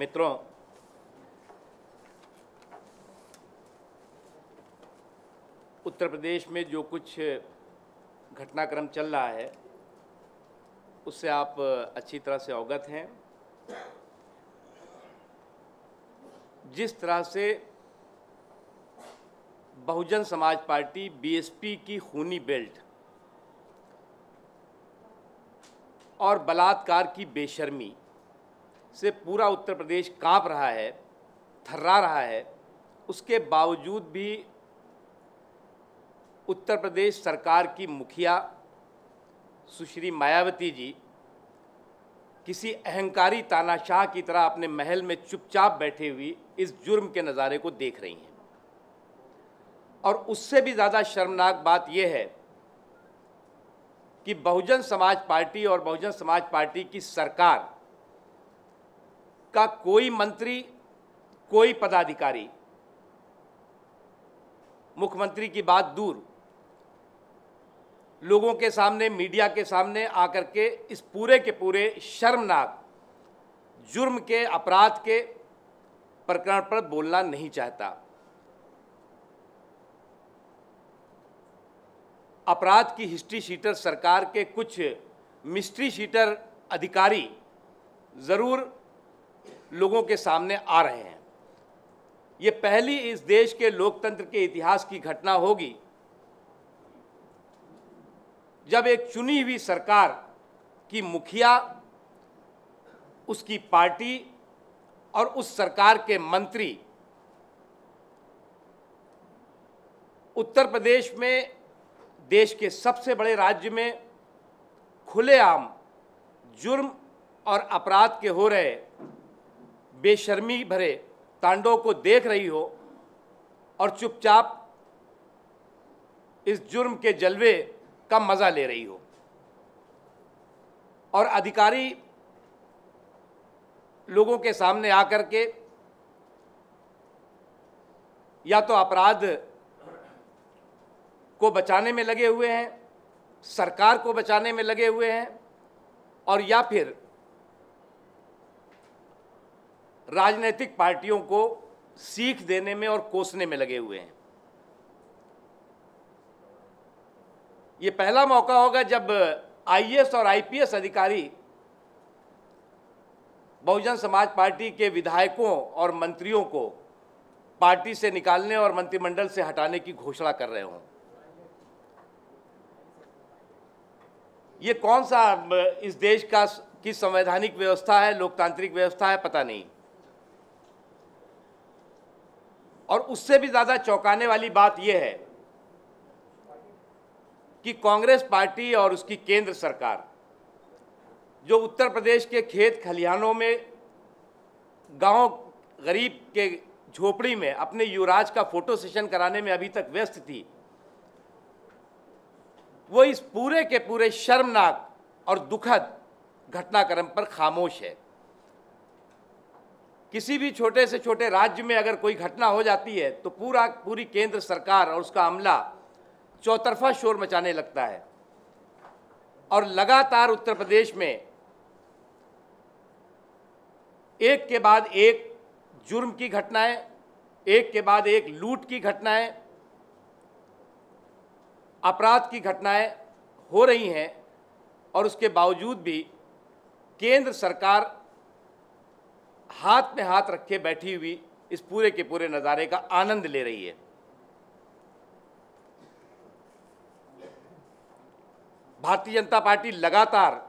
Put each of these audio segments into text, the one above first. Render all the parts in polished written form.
मित्रों, उत्तर प्रदेश में जो कुछ घटनाक्रम चल रहा है उससे आप अच्छी तरह से अवगत हैं। जिस तरह से बहुजन समाज पार्टी बीएसपी की खूनी बेल्ट और बलात्कार की बेशर्मी से पूरा उत्तर प्रदेश कांप रहा है, थर्रा रहा है, उसके बावजूद भी उत्तर प्रदेश सरकार की मुखिया सुश्री मायावती जी किसी अहंकारी तानाशाह की तरह अपने महल में चुपचाप बैठे हुई इस जुर्म के नज़ारे को देख रही हैं। और उससे भी ज़्यादा शर्मनाक बात यह है कि बहुजन समाज पार्टी और बहुजन समाज पार्टी की सरकार का कोई मंत्री, कोई पदाधिकारी, मुख्यमंत्री की बात दूर, लोगों के सामने, मीडिया के सामने आकर के इस पूरे के पूरे शर्मनाक जुर्म के, अपराध के प्रकरण पर बोलना नहीं चाहता। अपराध की हिस्ट्री शीटर सरकार के कुछ मिस्ट्री शीटर अधिकारी ज़रूर लोगों के सामने आ रहे हैं। ये पहली इस देश के लोकतंत्र के इतिहास की घटना होगी जब एक चुनी हुई सरकार की मुखिया, उसकी पार्टी और उस सरकार के मंत्री उत्तर प्रदेश में, देश के सबसे बड़े राज्य में, खुलेआम जुर्म और अपराध के हो रहे बेशर्मी भरे तांडव को देख रही हो और चुपचाप इस जुर्म के जलवे का मजा ले रही हो। और अधिकारी लोगों के सामने आकर के या तो अपराध को बचाने में लगे हुए हैं, सरकार को बचाने में लगे हुए हैं, और या फिर राजनीतिक पार्टियों को सीख देने में और कोसने में लगे हुए हैं। ये पहला मौका होगा जब आईएएस और आईपीएस अधिकारी बहुजन समाज पार्टी के विधायकों और मंत्रियों को पार्टी से निकालने और मंत्रिमंडल से हटाने की घोषणा कर रहे हों। ये कौन सा इस देश की संवैधानिक व्यवस्था है, लोकतांत्रिक व्यवस्था है, पता नहीं। और उससे भी ज़्यादा चौंकाने वाली बात यह है कि कांग्रेस पार्टी और उसकी केंद्र सरकार जो उत्तर प्रदेश के खेत खलिहानों में, गांव गरीब के झोपड़ी में अपने युवराज का फोटो सेशन कराने में अभी तक व्यस्त थी, वो इस पूरे के पूरे शर्मनाक और दुखद घटनाक्रम पर खामोश है। किसी भी छोटे से छोटे राज्य में अगर कोई घटना हो जाती है तो पूरी केंद्र सरकार और उसका अमला चौतरफा शोर मचाने लगता है। और लगातार उत्तर प्रदेश में एक के बाद एक जुर्म की घटनाएं, एक के बाद एक लूट की घटनाएं, अपराध की घटनाएं हो रही हैं, और उसके बावजूद भी केंद्र सरकार हाथ में हाथ रखे बैठी हुई इस पूरे के पूरे नज़ारे का आनंद ले रही है। भारतीय जनता पार्टी लगातार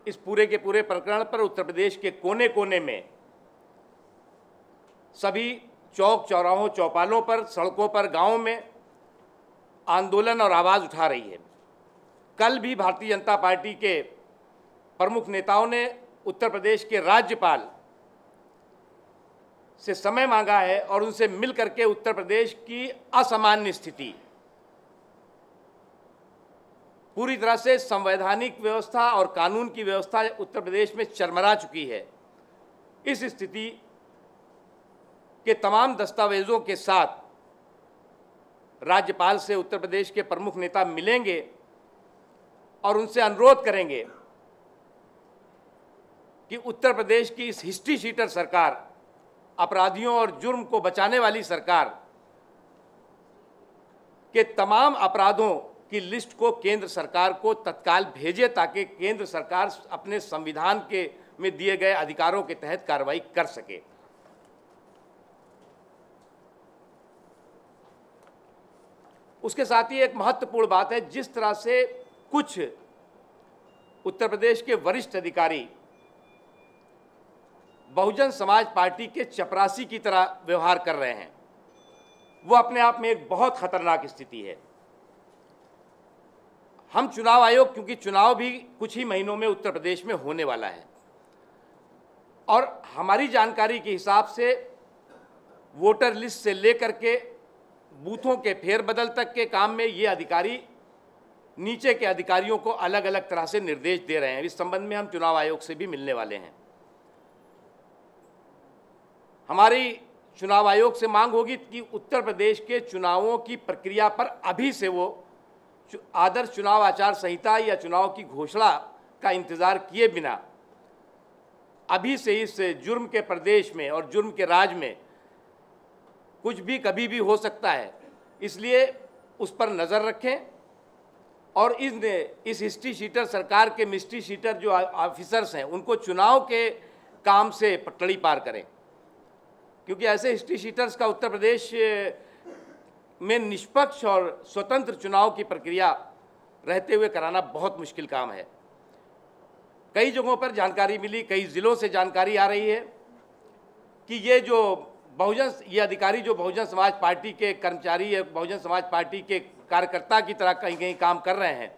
इस पूरे के पूरे प्रकरण पर उत्तर प्रदेश के कोने कोने में, सभी चौक चौराहों, चौपालों पर, सड़कों पर, गांवों में आंदोलन और आवाज़ उठा रही है। कल भी भारतीय जनता पार्टी के प्रमुख नेताओं ने उत्तर प्रदेश के राज्यपाल से समय मांगा है और उनसे मिल करके उत्तर प्रदेश की असामान्य स्थिति, पूरी तरह से संवैधानिक व्यवस्था और कानून की व्यवस्था उत्तर प्रदेश में चरमरा चुकी है, इस स्थिति के तमाम दस्तावेजों के साथ राज्यपाल से उत्तर प्रदेश के प्रमुख नेता मिलेंगे और उनसे अनुरोध करेंगे कि उत्तर प्रदेश की इस हिस्ट्री शीटर सरकार अपराधियों और जुर्म को बचाने वाली सरकार के तमाम अपराधों की लिस्ट को केंद्र सरकार को तत्काल भेजे, ताकि केंद्र सरकार अपने संविधान के में दिए गए अधिकारों के तहत कार्रवाई कर सके। उसके साथ ही एक महत्वपूर्ण बात है, जिस तरह से कुछ उत्तर प्रदेश के वरिष्ठ अधिकारी बहुजन समाज पार्टी के चपरासी की तरह व्यवहार कर रहे हैं, वो अपने आप में एक बहुत खतरनाक स्थिति है। हम चुनाव आयोग, क्योंकि चुनाव भी कुछ ही महीनों में उत्तर प्रदेश में होने वाला है, और हमारी जानकारी के हिसाब से वोटर लिस्ट से लेकर के बूथों के फेरबदल तक के काम में ये अधिकारी नीचे के अधिकारियों को अलग अलग तरह से निर्देश दे रहे हैं। इस संबंध में हम चुनाव आयोग से भी मिलने वाले हैं। हमारी चुनाव आयोग से मांग होगी कि उत्तर प्रदेश के चुनावों की प्रक्रिया पर अभी से वो आदर्श चुनाव आचार संहिता या चुनाव की घोषणा का इंतजार किए बिना अभी से इस जुर्म के प्रदेश में और जुर्म के राज में कुछ भी कभी भी हो सकता है, इसलिए उस पर नज़र रखें और इस हिस्ट्री शीटर सरकार के मिस्ट्री शीटर जो ऑफिसर्स हैं उनको चुनाव के काम से पटड़ी पार करें, क्योंकि ऐसे हिस्ट्री शीटर्स का उत्तर प्रदेश में निष्पक्ष और स्वतंत्र चुनाव की प्रक्रिया रहते हुए कराना बहुत मुश्किल काम है। कई जगहों पर जानकारी मिली, कई ज़िलों से जानकारी आ रही है कि ये अधिकारी जो बहुजन समाज पार्टी के कर्मचारी या बहुजन समाज पार्टी के कार्यकर्ता की तरह कहीं कहीं काम कर रहे हैं,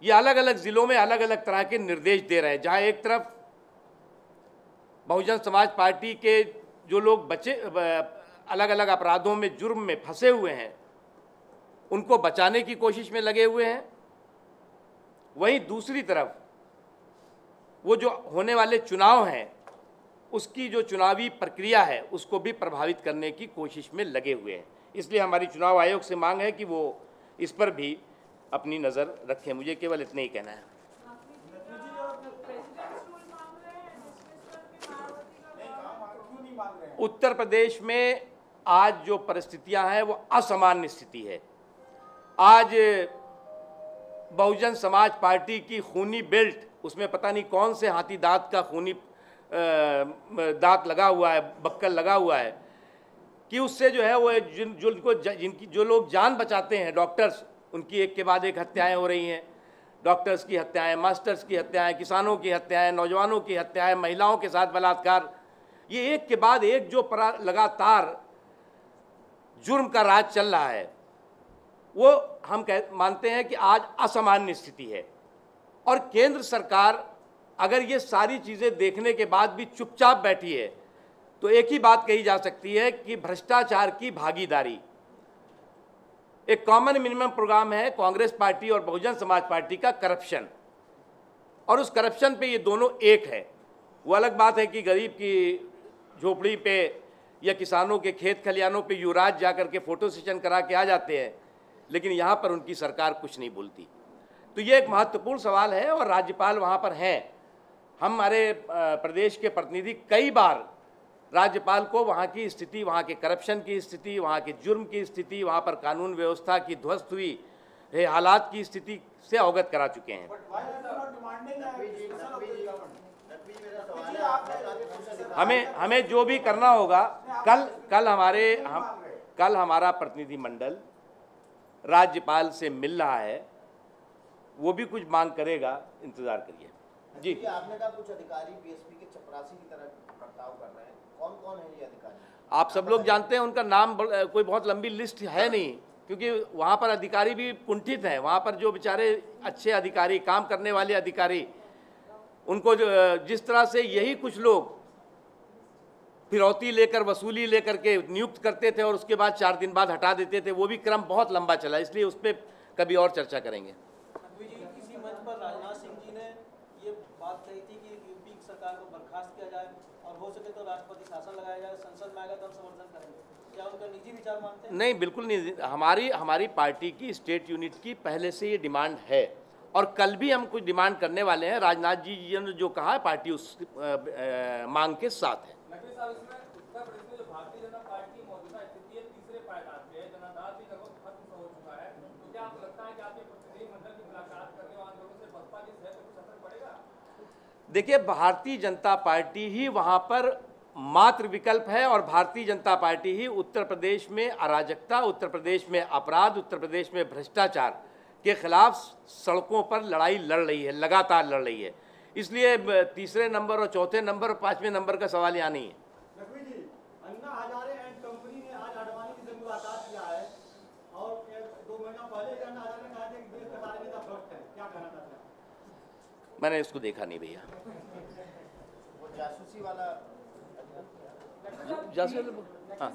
ये अलग अलग ज़िलों में अलग अलग तरह के निर्देश दे रहे हैं। जहाँ एक तरफ बहुजन समाज पार्टी के जो लोग अलग अलग अपराधों में जुर्म में फंसे हुए हैं उनको बचाने की कोशिश में लगे हुए हैं, वहीं दूसरी तरफ वो जो होने वाले चुनाव हैं उसकी जो चुनावी प्रक्रिया है उसको भी प्रभावित करने की कोशिश में लगे हुए हैं। इसलिए हमारी चुनाव आयोग से मांग है कि वो इस पर भी अपनी नज़र रखें। मुझे केवल इतना ही कहना है। उत्तर प्रदेश में आज जो परिस्थितियां हैं वो असामान्य स्थिति है। आज बहुजन समाज पार्टी की खूनी बेल्ट, उसमें पता नहीं कौन से हाथी दांत का खूनी दांत लगा हुआ है, बक्कल लगा हुआ है, कि उससे जो है वो जो लोग जान बचाते हैं, डॉक्टर्स, उनकी एक के बाद एक हत्याएं हो रही हैं। डॉक्टर्स की हत्याएं, मास्टर्स की हत्याएं, किसानों की हत्याएं, नौजवानों की हत्याएं, महिलाओं के साथ बलात्कार, ये एक के बाद एक जो लगातार जुर्म का राज चल रहा है, वो हम मानते हैं कि आज असामान्य स्थिति है। और केंद्र सरकार अगर ये सारी चीज़ें देखने के बाद भी चुपचाप बैठी है तो एक ही बात कही जा सकती है कि भ्रष्टाचार की भागीदारी। एक कॉमन मिनिमम प्रोग्राम है कांग्रेस पार्टी और बहुजन समाज पार्टी का, करप्शन, और उस करप्शन पे ये दोनों एक है। वो अलग बात है कि गरीब की झोपड़ी पे या किसानों के खेत खलियानों पे युवराज जाकर के फ़ोटो सेशन करा के आ जाते हैं, लेकिन यहाँ पर उनकी सरकार कुछ नहीं बोलती। तो ये एक महत्वपूर्ण सवाल है और राज्यपाल वहाँ पर हैं। हमारे प्रदेश के प्रतिनिधि कई बार राज्यपाल को वहाँ की स्थिति, वहाँ के करप्शन की स्थिति, वहाँ के जुर्म की स्थिति, वहाँ पर कानून व्यवस्था की ध्वस्त हुई हालात की स्थिति से अवगत करा चुके हैं। हमें जो भी करना होगा, कल हमारा प्रतिनिधि मंडल राज्यपाल से मिल रहा है, वो भी कुछ मांग करेगा, इंतजार करिए। जी, आपने कहा कुछ अधिकारी बीएसपी के चपरासी की तरह बर्ताव कर रहे हैं, कौन कौन है ये अधिकारी? आप सब लोग जानते हैं, उनका नाम कोई बहुत लंबी लिस्ट है नहीं, क्योंकि वहाँ पर अधिकारी भी कुंठित हैं। वहाँ पर जो बेचारे अच्छे अधिकारी, काम करने वाले अधिकारी, उनको जिस तरह से यही कुछ लोग फिरौती लेकर, वसूली लेकर के नियुक्त करते थे और उसके बाद 4 दिन बाद हटा देते थे, वो भी क्रम बहुत लंबा चला, इसलिए उस पर कभी और चर्चा करेंगे। किसी मंच पर राजनाथ सिंह जी ने ये बात कही थी कि यूपी सरकार को बर्खास्त किया जाए और हो सके तो राष्ट्रपति शासन लगाया जाए, संसद में आएगा तो हम समर्थन करेंगे। क्या उनका निजी विचार मानते हैं? नहीं, बिल्कुल नहीं। हमारी पार्टी की स्टेट यूनिट की पहले से ये डिमांड है और कल भी हम कुछ डिमांड करने वाले हैं। राजनाथ जी ने जो कहा है, पार्टी उस मांग के साथ है। साहब, इसमें उत्तर प्रदेश में जो भारतीय जनता पार्टी की मौजूदा स्थिति है, तीसरे पायदान पे है, जनाधार भी लगभग खत्म हो चुका है, तो क्या आपको लगता है कि आपके प्रतिनिधिमंडल की मुलाकात करने वाले लोगों से बसपा की सेहत पर कुछ असर पड़ेगा? देखिए, भारतीय जनता पार्टी ही वहाँ पर मात्र विकल्प है और भारतीय जनता पार्टी ही उत्तर प्रदेश में अराजकता, उत्तर प्रदेश में अपराध, उत्तर प्रदेश में भ्रष्टाचार के खिलाफ सड़कों पर लड़ाई लड़ रही है, लगातार लड़ रही है। इसलिए तीसरे नंबर और चौथे नंबर और पांचवें नंबर का सवाल यहाँ नहीं है। लक्ष्मी जी, अन्ना हजारे एंड कंपनी ने आज आडवाणी जी से मुलाकात किया है और 2 महीना पहले अन्ना हजारे ने कहा था कि देश के सारे नेता भ्रष्ट हैं, क्या कहना चाहते हैं? मैंने इसको देखा नहीं भैया। वो जासूसी वाला हाँ।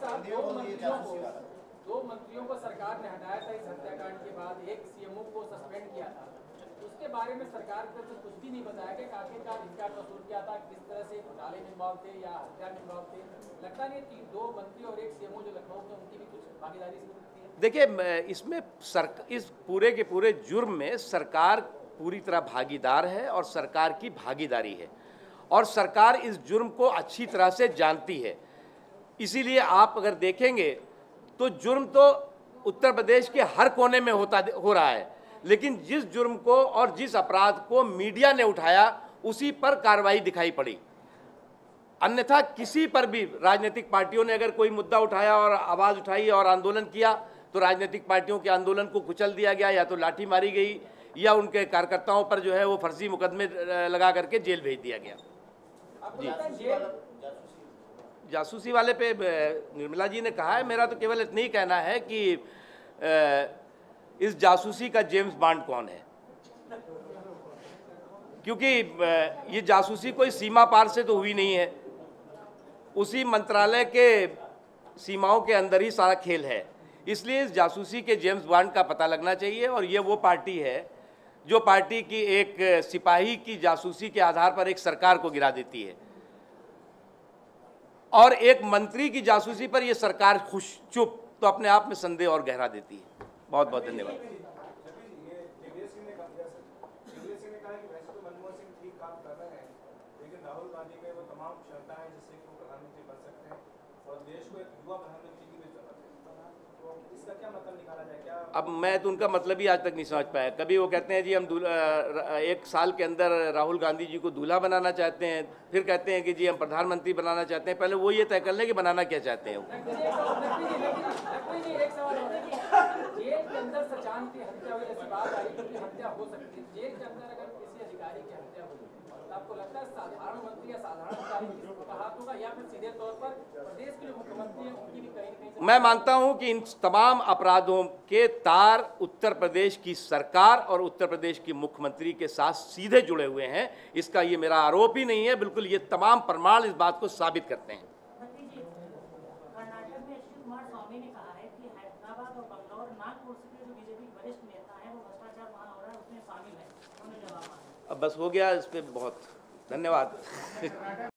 दो मंत्रियों को सरकार ने हटाया था इस हत्याकांड के बाद, एक सीएमओ को सस्पेंड किया था, उसके बारे में सरकार की तरफ से कुछ भी नहीं बताया कि आखिरकार इनका कसूर क्या था, किस तरह से घोटाले में इंवॉल्व थे या हत्या में इंवॉल्व थे। लगता नहीं कि 2 मंत्री और एक सीएमओ जो लखनऊ में, उनकी भी कुछ भागीदारी इसमें दिखती है? देखिए, इसमें इस पूरे के पूरे जुर्म में सरकार पूरी तरह भागीदार है और सरकार की भागीदारी है और सरकार इस जुर्म को अच्छी तरह से जानती है। इसीलिए आप अगर देखेंगे तो जुर्म तो उत्तर प्रदेश के हर कोने में हो रहा है, लेकिन जिस जुर्म को और जिस अपराध को मीडिया ने उठाया उसी पर कार्रवाई दिखाई पड़ी। अन्यथा किसी पर भी राजनीतिक पार्टियों ने अगर कोई मुद्दा उठाया और आवाज़ उठाई और आंदोलन किया तो राजनीतिक पार्टियों के आंदोलन को कुचल दिया गया, या तो लाठी मारी गई या उनके कार्यकर्ताओं पर जो है वो फर्जी मुकदमे लगा करके जेल भेज दिया गया। जी, जासूसी वाले पे निर्मला जी ने कहा है, मेरा तो केवल इतना ही कहना है कि इस जासूसी का जेम्स बॉन्ड कौन है, क्योंकि ये जासूसी कोई सीमा पार से तो हुई नहीं है, उसी मंत्रालय के सीमाओं के अंदर ही सारा खेल है। इसलिए इस जासूसी के जेम्स बॉन्ड का पता लगना चाहिए और ये वो पार्टी है जो पार्टी की एक सिपाही की जासूसी के आधार पर एक सरकार को गिरा देती है और एक मंत्री की जासूसी पर यह सरकार खुश चुप तो अपने आप में संदेह और गहरा देती है। बहुत बहुत धन्यवाद। राहुल गांधी में वो तमाम क्षमता है जिससे कि वो प्रधानमंत्री बन सकते हैं और देश को एक युवा प्रधानमंत्री की भी जरूरत है, तो इसका क्या मतलब निकाला जाए? क्या अब मैं तो उनका मतलब ही आज तक नहीं समझ पाया। कभी वो कहते हैं जी हम 1 साल के अंदर राहुल गांधी जी को दूल्हा बनाना चाहते हैं, फिर कहते हैं कि जी हम प्रधानमंत्री बनाना चाहते हैं। पहले वो ये तय कर लें कि बनाना क्या चाहते हैं। जेल के अंदर सचान की हत्या हुई, ऐसी बात आई कि हत्या हो सकती है। जेल के अंदर अगर किसी अधिकारी की हत्या हुई तो आपको लगता है साधारण मंत्री या साधारण अधिकारी का हाथ होगा या फिर सीधे तौर पर प्रदेश के जो मुख्यमंत्री हैं उनकी भी कहीं न कहीं? मैं मानता हूं कि इन तमाम अपराधों के तार उत्तर प्रदेश की सरकार और उत्तर प्रदेश की मुख्यमंत्री के साथ सीधे जुड़े हुए हैं। इसका ये मेरा आरोप ही नहीं है, बिल्कुल ये तमाम प्रमाण इस बात को साबित करते हैं। कर्नाटक में श्री कुमार स्वामी ने कहा है कि हैदराबाद और बंगलौर नागपुर से जो बीजेपी वरिष्ठ नेता हैं वो भ्रष्टाचार वहाँ हो रहा है, उसमें शामिल है। उन्होंने जवाब मांगा। अब बस हो गया, इस पे बहुत धन्यवाद।